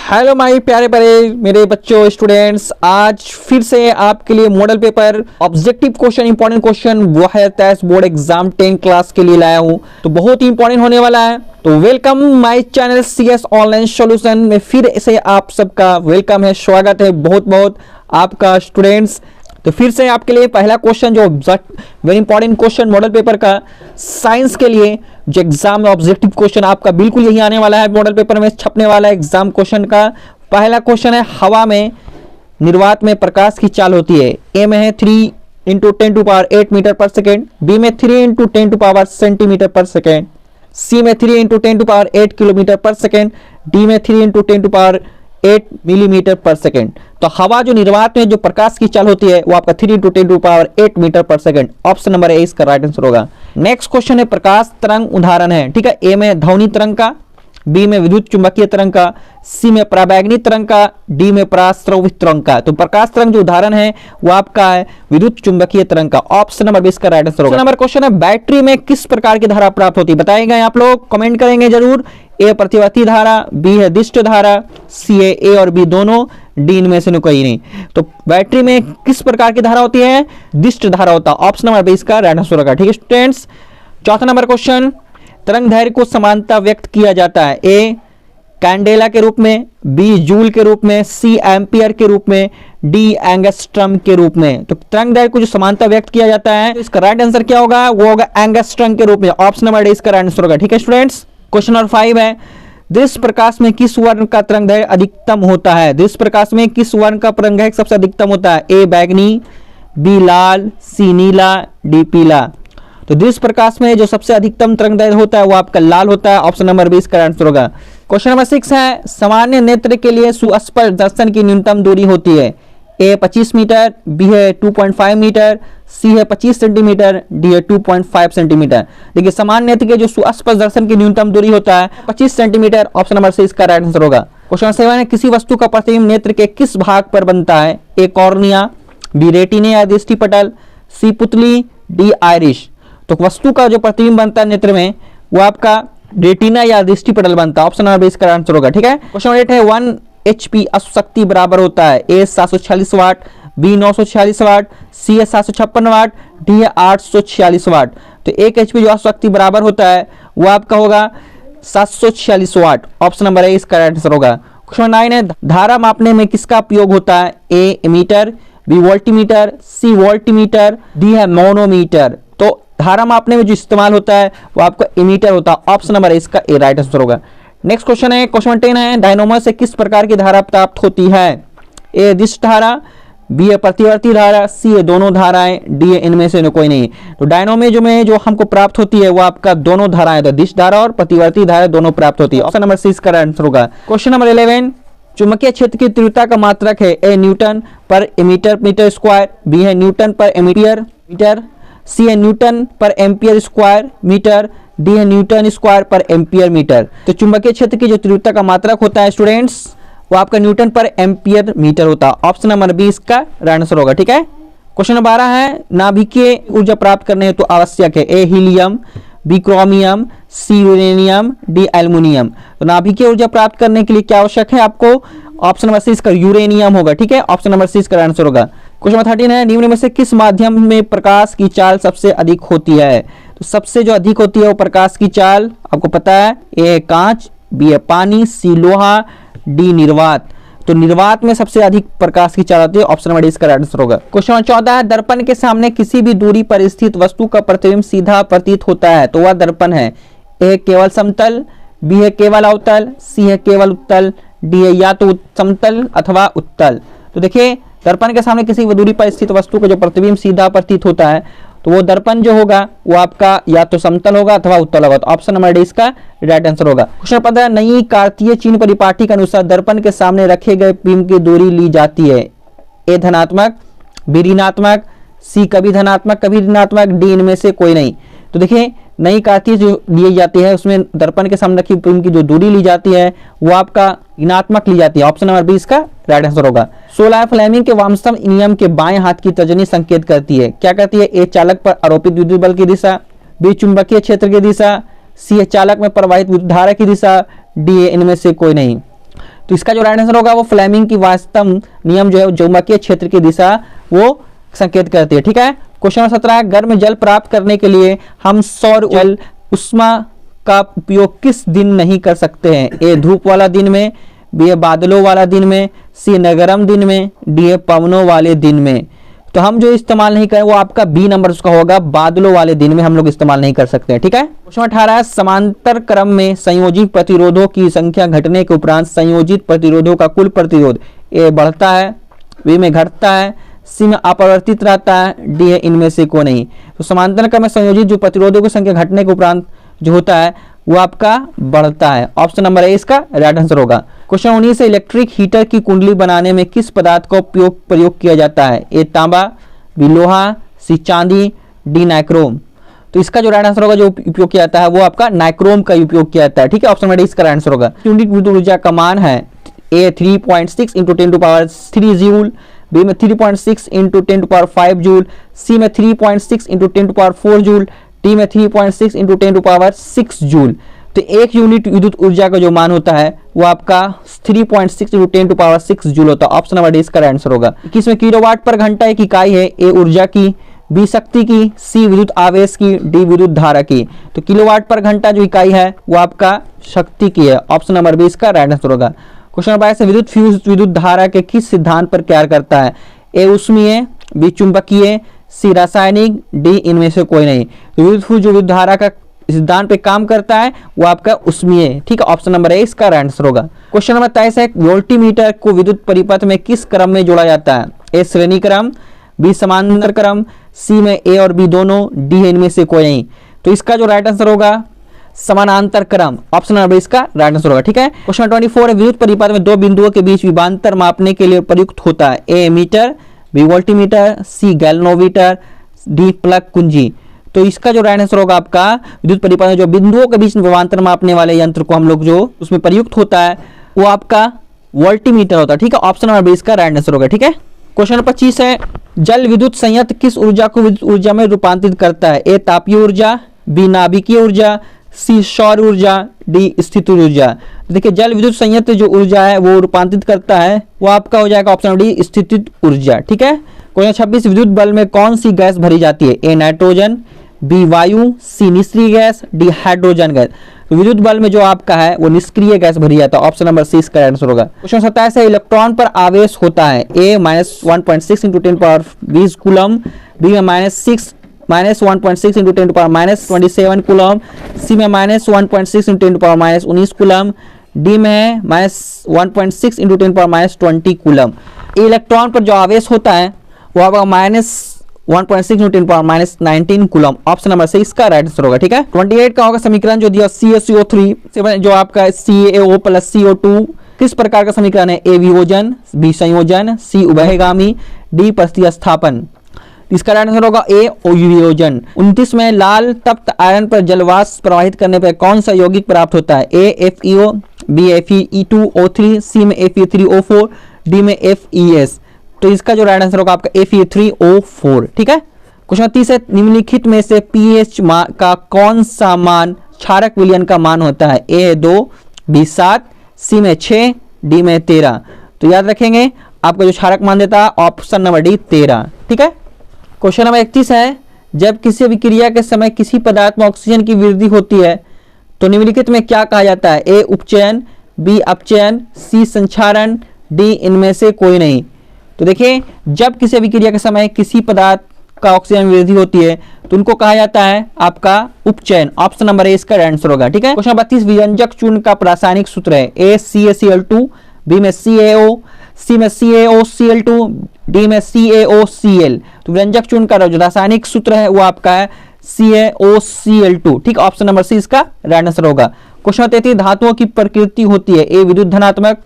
Hello my प्यारे प्यारे मेरे बच्चों स्टूडेंट्स, आज फिर से आपके लिए model paper objective question important question वो है टेस्ट बोर्ड एग्जाम 10 क्लास के लिए लाया हूं। तो बहुत ही इंपॉर्टेंट होने वाला है। तो welcome my channel CS online solution में फिर से आप सबका वेलकम है, स्वागत है बहुत बहुत आपका स्टूडेंट्स। तो फिर से आपके लिए पहला क्वेश्चन जो very important question model paper का साइंस के लिए जो एग्जाम में ऑब्जेक्टिव क्वेश्चन आपका बिल्कुल यही आने वाला है, मॉडल पेपर में छपने वाला है एग्जाम क्वेश्चन का। पहला क्वेश्चन है, हवा में निर्वात में प्रकाश की चाल होती है। ए में है 3 × 10⁸ मीटर पर सेकेंड, बी में 3 × 10⁸ सेंटीमीटर पर सेकेंड, सी में 3 × 10⁸ किलोमीटर पर सेकेंड, डी में 3 × 10⁸ मिलीमीटर पर सेकेंड। तो हवा जो निर्वात में जो प्रकाश की चाल होती है वो आपका 3 × 10⁸ मीटर पर सेकेंड। ऑप्शन नंबर ए इसका राइट आंसर होगा। नेक्स्ट क्वेश्चन है, प्रकाश तरंग उदाहरण है। ठीक है, ए में ध्वनि तरंग का, बी में विद्युत चुंबकीय तरंग का, सी में पराबैंगनी तरंग का, डी में परास्रवित तरंग का। तो प्रकाश तरंग जो उदाहरण है वो आपका है विद्युत चुंबकीय तरंग का। ऑप्शन नंबर 20 का राइट आंसर होगा। नंबर क्वेश्चन है, बैटरी में किस प्रकार की धारा प्राप्त होती है? बताएगा आप लोग, कमेंट करेंगे जरूर। ए प्रतिवर्ती धारा, बी है दिष्ट धारा, सी है ए और बी दोनों, डी इनमें से कोई नहीं। तो बैटरी में किस प्रकार की धारा होती है? दिष्ट धारा होता है। ऑप्शन नंबर 20 का राइट आंसर होगा। ठीक है स्टूडेंट्स, चौथा नंबर क्वेश्चन, तरंग दैर्घ्य को समानता व्यक्त किया जाता है। ए कैंडेला के रूप में, बी जूल के रूप में, सी एम्पियर के रूप में, डी एंगस्ट्रम के रूप में। तो तरंग दैर्घ्य को जो समानता व्यक्त किया जाता है तो इसका राइट आंसर क्या होगा? वो होगा एंगस्ट्रम के रूप में। ऑप्शन नंबर डी इसका राइट आंसर होगा। ठीक है स्टूडेंट्स, क्वेश्चन नंबर 5 है, दृश्य प्रकाश में किस वर्ण का तरंग दैर्घ्य अधिकतम होता है? दृश्य प्रकाश में किस वर्ण का तरंग दैर्घ्य सबसे अधिकतम होता है? ए बैंगनी, बी लाल, सी नीला, डी पीला। तो दृश्य प्रकाश में जो सबसे अधिकतम तरंग दैर्घ्य होता है वो आपका लाल होता है। ऑप्शन नंबर 20 का आंसर होगा। क्वेश्चन नंबर 6 है, सामान्य नेत्र के लिए सुस्पष्ट दर्शन की न्यूनतम दूरी होती है। ए 25 मीटर, बी है 2.5 मीटर, सी है 25 सेंटीमीटर, डी है 2.5 सेंटीमीटर। देखिए सामान्य नेत्र के जो सुस्पष्ट दर्शन की न्यूनतम दूरी होता है 25 सेंटीमीटर। ऑप्शन नंबर सी इसका राइट आंसर होगा। क्वेश्चन 7 है, किसी वस्तु का प्रतिबिंब नेत्र के किस भाग पर बनता है? ए कॉर्निया, बी रेटिना या दृष्टिपटल, सी पुतली, डी आइरिश। तो वस्तु का जो प्रतिबिंब बनता है नेत्र में वो आपका रेटिना या दृष्टिपटल बनता है। ऑप्शन नंबर 20 का आंसर होगा। ठीक है, क्वेश्चन 8 है, 1 HP अश्वशक्ति बराबर होता है। ए 746 वाट, बी 946 वाट, सी है 756 वाट, डी है 846 वाट। तो 1 HP जो अश्वशक्ति बराबर होता है वो आपका होगा 746 वाट। ऑप्शन नंबर ए इसका आंसर होगा। क्वेश्चन 9 है, धारा मापने में किसका उपयोग होता है? ए मीटर, बी वोल्टीमीटर, सी वोल्टीमीटर, डी है मोनोमीटर। तो धारा मापने में जो इस्तेमाल होता है वो आपका एमीटर होता है। ऑप्शन नंबर इसका ए राइट आंसर होगा। नेक्स्ट क्वेश्चन है, क्वेश्चन 10 है, डायनोमो से किस प्रकार की धारा प्राप्त होती है? ए दिष्ट धारा, बी है प्रतिवर्ती धारा, सी है दोनों धाराएं, डी है इनमें से कोई नहीं। तो डायनोमो में जो हमको प्राप्त होती है वो आपका दोनों धाराएं, तो दिष्ट धारा और प्रतिवर्ती धारा दोनों प्राप्त होती है। ऑप्शन नंबर सी इसका आंसर होगा। क्वेश्चन नंबर 11, चुंबकीय क्षेत्र की तीव्रता का मात्रक है। ए न्यूटन पर मीटर स्क्वायर, बी है न्यूटन पर एम्पियर मीटर, सी है न्यूटन पर एम्पियर स्क्वायर मीटर, डी है न्यूटन स्क्वायर पर एम्पियर मीटर। तो चुंबकीय क्षेत्र की जो तीव्रता का मात्रक होता है स्टूडेंट्स वो आपका न्यूटन पर एम्पियर मीटर होता है। ऑप्शन नंबर 20 का राइट आंसर होगा। ठीक है, क्वेश्चन नंबर 12 है, नाभिकीय ऊर्जा प्राप्त करने हेतु आवश्यक है। ए हीलियम, बी क्रोमियम, सी यूरेनियम, डी एल्युमिनियम। तो नाभिकीय ऊर्जा प्राप्त करने के लिए क्या आवश्यक है आपको? ऑप्शन नंबर सी इसका यूरेनियम होगा। ठीक है, ऑप्शन नंबर सी इसका आंसर होगा। क्वेश्चन नंबर 13 है, निम्न में से किस माध्यम में प्रकाश की चाल सबसे अधिक होती है? तो सबसे जो अधिक होती है वो प्रकाश की चाल आपको पता है, ए है कांच, बी है पानी, सी लोहा, डी निर्वात। तो निर्वात में सबसे अधिक प्रकाश की चाल होती है। ऑप्शन नंबर डी इसका आंसर होगा। क्वेश्चन नंबर 14 है, दर्पण के सामने किसी भी दूरी पर स्थित वस्तु का प्रतिबिंब सीधा प्रतीत होता है तो वह दर्पण है। ए केवल समतल, बी है केवल अवतल, सी है केवल उत्तल, डी है या तो समतल अथवा उत्तल। तो देखिए दर्पण के सामने किसी भी दूरी पर स्थित वस्तु का जो प्रतिबिंब सीधा प्रतीत होता है तो वो दर्पण जो होगा वो आपका या तो समतल होगा अथवा उत्तल होगा। तो ऑप्शन नंबर डी इसका राइट आंसर होगा। क्वेश्चन 15, नई कार्तीय चिन्ह परिपाटी के अनुसार दर्पण के सामने रखे गए बिंब की दूरी ली जाती है। ए धनात्मक, बी ऋणात्मक, सी कभी धनात्मक कभी ऋणात्मक, डी इनमें से कोई नहीं। तो देखिए नई कार्तीय जो ली जाती है उसमें दर्पण के सामने रखी बिंब की जो दूरी ली जाती है वो आपका ऋणात्मक ली जाती है। ऑप्शन नंबर 20 का राइट आंसर होगा। 16 फ्लेमिंग के वामसम नियम के बाएं हाथ की तर्जनी संकेत करती है। क्या करती है? ए चालक पर आरोपित विद्युत बल की दिशा, बी चुंबकीय क्षेत्र की दिशा, सी चालक में प्रवाहित विद्युत धारा की दिशा, डी इनमें से कोई नहीं। तो इसका जो राइट आंसर होगा वो फ्लेमिंग की वास्तव नियम जो है चुंबकीय क्षेत्र की दिशा वो संकेत करती है। ठीक है। क्वेश्चन नंबर 17, गर्म जल प्राप्त करने के लिए हम सौर जल उष्मा का उपयोग किस दिन नहीं कर सकते हैं? ए धूप वाला दिन में, बी बादलों वाला दिन में, सी गर्म दिन में, डी पवनों वाले दिन में। तो हम जो इस्तेमाल नहीं करें वो आपका बी नंबर उसका होगा, बादलों वाले दिन में हम लोग इस्तेमाल नहीं कर सकते हैं। ठीक है। क्वेश्चन 18, समांतर क्रम में संयोजित प्रतिरोधों की संख्या घटने के उपरांत संयोजित प्रतिरोधों का कुल प्रतिरोध ए बढ़ता है, बी में घटता है, सी में अपरिवर्तित रहता है, डी है इनमें से कोई नहीं। तो समांतर क्रम में संयोजित जो प्रतिरोधों की संख्या घटने के उपरांत जो होता है वो आपका बढ़ता है। ऑप्शन नंबर ए इसका राइट आंसर होगा। क्वेश्चन 19, इलेक्ट्रिक हीटर की कुंडली बनाने में किस पदार्थ का प्रयोग किया जाता है? ए तांबा, बी लोहा, सी चांदी, डी नाइक्रोम। तो इसका जो राइट आंसर होगा जो उपयोग किया जाता है वो आपका नाइक्रोम का उपयोग किया जाता है। ठीक है। ऑप्शन नंबर डी इसका राइट आंसर होगा। यूनिट विद्युत ऊर्जा का मान है ए 3.6 × 10⁻³ जूल, बी में 3.6 × 10⁵ जूल, सी में 3.6 × 10⁴ जूल, डी में 3.6 × 10⁶ जूल। तो एक यूनिट विद्युत ऊर्जा का जो मान होता है वो आपका 3.6 × 10⁶ जूल होता है। ऑप्शन नंबर डी इसका आंसर होगा। किसमें किलोवाट पर घंटा एक इकाई है? ए ऊर्जा की, बी शक्ति की, सी विद्युत आवेश की, डी विद्युत धारा की। तो किलोवाट पर घंटा जो इकाई है वो आपका शक्ति की है। ऑप्शन नंबर बी इसका राइट आंसर होगा। क्वेश्चन नंबर 22, विद्युत फ्यूज विद्युत धारा के किस सिद्धांत पर कार्य करता है? ए ऊष्मीय, बी चुंबकीय, सी रासायनिक, डी इनमें से कोई नहीं। तो विद्युत फ्यूज जो विद्युत धारा का सिद्धांत पे काम करता है वो आपका ऊष्मीय। ठीक है। ऑप्शन नंबर ए इसका राइट आंसर होगा। क्वेश्चन नंबर 23 है, वोल्टीमीटर को विद्युत परिपथ में किस क्रम में जोड़ा जाता है? ए श्रेणी क्रम, बी समांतर क्रम, सी में ए और बी दोनों, डी इनमें से कोई नहीं। तो इसका जो राइट आंसर होगा समानांतर क्रम। ऑप्शन नंबर इसका राइट आंसर होगा। ठीक है। क्वेश्चन 24 है, विद्युत परिपथ में दो बिंदुओं के बीच विभवांतर मापने के लिए प्रयुक्त होता है? ए मीटर, बी वोल्टीमीटर, सी गैल्वेनोमीटर, डी प्लग कुंजी। तो इसका जो राइट आंसर होगा आपका विद्युत परिपथ में जो बिंदुओं के बीच विभवांतर मापने वाले यंत्र को हम लोग जो उसमें प्रयुक्त होता है वो आपका वोल्टीमीटर होता है। ठीक है। ऑप्शन नंबर बी इसका राइट आंसर होगा। ठीक है। क्वेश्चन 25 है, जल विद्युत संयंत्र किस ऊर्जा को विद्युत ऊर्जा में रूपांतरित करता है? ए तापीय ऊर्जा, बी नाभिकीय ऊर्जा, सी सौर ऊर्जा, डी स्थिर ऊर्जा। देखिए जल विद्युत संयंत्र जो ऊर्जा है वो रूपांतरित करता है वो आपका हो जाएगा ऑप्शन डी स्थिर ऊर्जा। ठीक है। क्वेश्चन 26, विद्युत बल्ब में कौन सी गैस भरी जाती है? ए नाइट्रोजन, बी वायु, सी निष्क्रिय गैस, डी हाइड्रोजन गैस। तो विद्युत बल्ब में जो आपका है वो निष्क्रिय गैस भरी जाता है। ऑप्शन नंबर सी इसका आंसर होगा। क्वेश्चन 27 है, इलेक्ट्रॉन पर आवेश होता है? ए -1.6 × 10⁻20 कूलम, बी में -1.6 × 10⁻27 कूलम, सी में -1.6 × 10⁻19 कूलम, डी में -1.6 × 10⁻20 कूलम। इलेक्ट्रॉन पर जो आवेश होता है वो आपका -1.6 × 10⁻19 कूलम। ऑप्शन नंबर से इसका राइट आंसर होगा। ठीक है। 28 का होगा समीकरण जो दिया CaCO3 जो आपका CaO + CO2 किस प्रकार का समीकरण है? ए वियोजन, बी संयोजन, सी उभयगामी, डी प्रतिस्थापन। इसका राइट आंसर होगा ए वियोजन। 29 में लाल तप्त आयरन पर जलवाष्प प्रवाहित करने पर कौन सा यौगिक प्राप्त होता है? ए FeO, बी Fe2O3, सी में Fe3O4, डी में FeS। तो इसका जो राइट आंसर होगा आपका Fe3O4। ठीक है। क्वेश्चन 30 है, निम्नलिखित में से pH का कौन सा मान क्षारक विलयन का मान होता है? ए 2, बी 7, सी में 6, डी में 13। तो याद रखेंगे आपका जो क्षारक मान देता है ऑप्शन नंबर डी 13। ठीक है। क्वेश्चन नंबर 31 है, जब किसी अभिक्रिया के समय किसी पदार्थ में ऑक्सीजन की वृद्धि होती है तो निम्नलिखित में क्या कहा जाता है? ए उपचयन, बी अपचयन, सी संक्षारण, डी इनमें से कोई नहीं। तो देखिए जब किसी अभिक्रिया के समय किसी पदार्थ का ऑक्सीजन में वृद्धि होती है तो उनको कहा जाता है आपका उपचयन। ऑप्शन नंबर ए इसका आंसर होगा। ठीक है। क्वेश्चन 32, व्यंजक चूर्ण का रासायनिक सूत्र है? ए CaCl2, बी में CaO, सी में CaOCl2, डी में CaOCl। तो व्यंजक चूर्ण का जो रासायनिक सूत्र है वो आपका है CaOCl2। ठीक। ऑप्शन नंबर सी इसका राइट आंसर होगा। क्वेश्चन 33, धातुओं की प्रकृति होती है? ए विद्युत धनात्मक,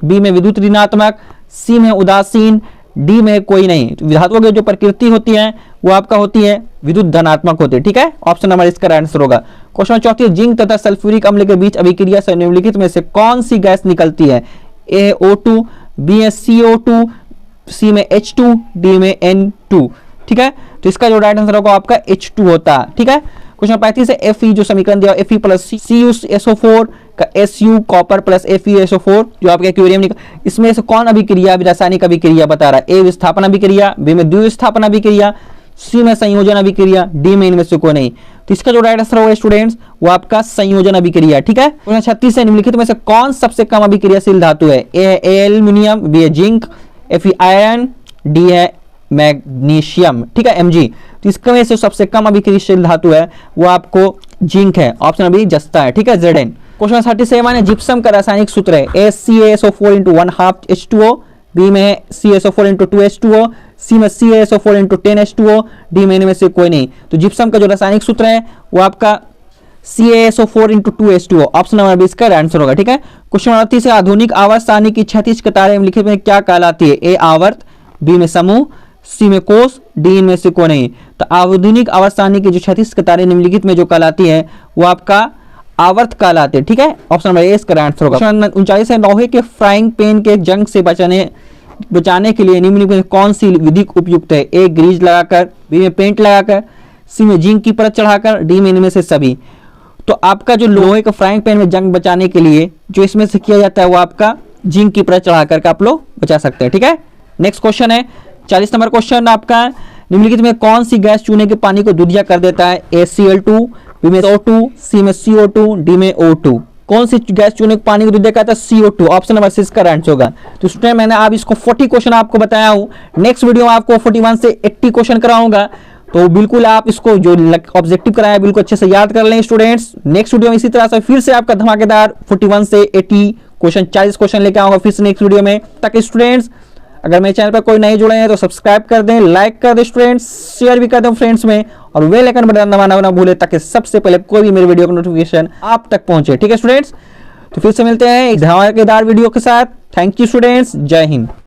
बी में विद्युत ऋणात्मक, सी में उदासीन, डी में कोई नहीं। तो धातुओं की जो प्रकृति होती है वो आपका होती है विद्युत धनात्मक होती है। ठीक है। ऑप्शन नंबर इसका आंसर होगा। क्वेश्चन 34, जिंक तथा सल्फ्यूरिक अम्ल के बीच अभिक्रिया से निम्नलिखित में से कौन सी गैस निकलती है? ए O2, बी में CO2, सी में H2, डी में N2। ठीक है। तो इसका जो राइट आंसर होगा आपका H2 होता है। ठीक है। क्वेश्चन 35 है Fe जो समीकरण दिया Fe प्लस CuSO4 का Su कॉपर प्लस FeSO4 जो आपके एक्वेरियम इसमें से कौन अभिक्रिया रासायनिक अभिक्रिया बता रहा है? A विस्थापन अभिक्रिया, B में द्विविस्थापन अभिक्रिया, C में संयोजन अभिक्रिया, D में इनमें से कोई नहीं। तो इसका जो राइट आंसर होगा स्टूडेंट्स वो आपका संयोजन अभिक्रिया। ठीक है। क्वेश्चन 36 है निम्नलिखित में से कौन सबसे कम अभिक्रियाशील धातु है? A है एल्यूमिनियम, B है जिंक, F आयरन, D है मैग्नीशियम। ठीक है Mg। तो इसका में से सबसे कम अभिक्रियाशील धातु है वो आपको जिंक है। ऑप्शन अभी जस्ता है। ठीक है Zn। क्वेश्चन 37 है जिप्सम का रासायनिक सूत्र है ACaSO4 × 1/2 H2O, B में CaSO4 × 2 H2O, C में CaSO4 × 10 H2O, D में इनमें से कोई नहीं। तो जिप्सम का जो रासायनिक सूत्र है वो आपका CaSO4 × 2 H2O। ऑप्शन नंबर 20 का आंसर होगा। ठीक है। क्वेश्चन 38 है आधुनिक आवर्त सारणी की क्षैतिज कतारें निम्नलिखित में क्या कहलाती है? A आवर्त, B में समूह, C में कोष, D इनमें से कोई नहीं। तो आधुनिक आवर्त सारणी की जो क्षैतिज कतारें निम्नलिखित में जो कहलाती है वो आपका आवर्त कहलाते हैं। ठीक है। ऑप्शन नंबर ए इसका आंसर होगा। क्वेश्चन 39 है लोहे के फ्राइंग पैन के जंग से बचाने के लिए निम्नलिखित में कौन सी विधि उपयुक्त है? A ग्रीज लगाकर, B में पेंट लगाकर, C में जिंक की परत चढ़ाकर, D में इनमें से सभी। तो आपका जो लोहे का फ्राइंग पैन में जंग बचाने के लिए जो इसमें से किया जाता है वो आपका जिंक की परत चढ़ाकर आप लोग बचा सकते हैं। ठीक है। नेक्स्ट क्वेश्चन है 40 नंबर क्वेश्चन आपका निम्नलिखित में कौन सी गैस चूने के पानी को दूधिया कर देता है? A Cl2, B में O2, C में CO2, D में O2। कौन सी गैस चूने के पानी को दूधिया करता है? CO2। ऑप्शन नंबर 6 का आंसर होगा। तो स्टूडेंट मैंने आप इसको 40 क्वेश्चन आपको बताया हूं। नेक्स्ट वीडियो में आपको 41 से 80 क्वेश्चन कराऊंगा। तो बिल्कुल आप इसको जो ऑब्जेक्टिव कराया बिल्कुल अच्छे से याद कर लें स्टूडेंट्स। नेक्स्ट वीडियो में इसी तरह से फिर से आपका धमाकेदार 41 से 80 क्वेश्चन 40 क्वेश्चन लेके आऊंगा फिर से नेक्स्ट वीडियो में। ताकि स्टूडेंट्स अगर मेरे चैनल पर कोई नए जुड़े हैं तो सब्सक्राइब कर दें, लाइक कर दें स्टूडेंट्स, शेयर भी कर दें फ्रेंड्स में और बेल आइकन बटन दबाना ना भूलें ताकि सबसे पहले कोई भी मेरे वीडियो का नोटिफिकेशन आप तक पहुंचे। ठीक है स्टूडेंट्स। तो फिर से मिलते हैं एक धमाकेदार वीडियो के साथ। Thank you students. जय हिंद।